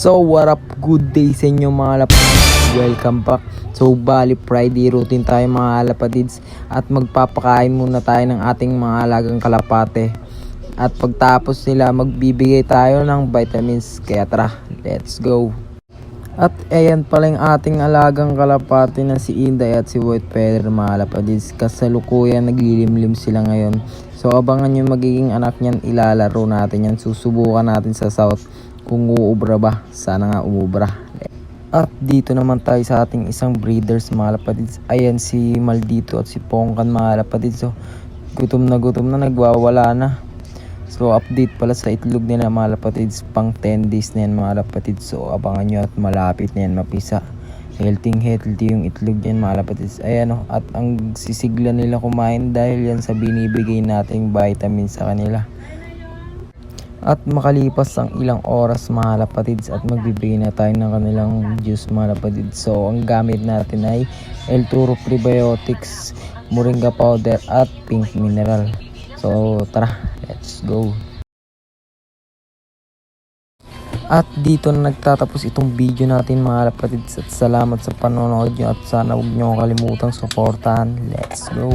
So what up, good day sa inyo mga lapatids, welcome back. So bali Friday routine tayo mga lapatids at magpapakain muna tayo ng ating mga alagang kalapate. At pagtapos nila magbibigay tayo ng vitamins, kaya tara, let's go. At ayan pala yung ating alagang kalapate na si Inday at si White Feather mga lapatids. Kasalukuyan naglilimlim sila ngayon. So abangan yung magiging anak niyan, ilalaro natin yan, susubukan natin sa south kung uubra ba. Sana nga umubra. At dito naman tayo sa ating isang breeders mga lapatids. Ayan si Maldito at si Pongkan mga lapatids. So gutom na nagwawala na. So update pala sa itlog nila mga lapatids, pang 10 days na yan mga lapatids. So abangan nyo at malapit na yan mapisa. Healthy yung itlog yan mga lapatids. Ayan o, at ang sisigla nila kumain dahil yan sa binibigay nating vitamins sa kanila. At makalipas ang ilang oras mga lapatids at magbibigay na tayo ng kanilang juice mga lapatids. So ang gamit natin ay L2 Prebiotics, Moringa Powder at Pink Mineral. So tara, let's go. At dito na nagtatapos itong video natin mga lapatids at salamat sa panonood nyo at sana huwag nyo kalimutang suportahan. Let's go.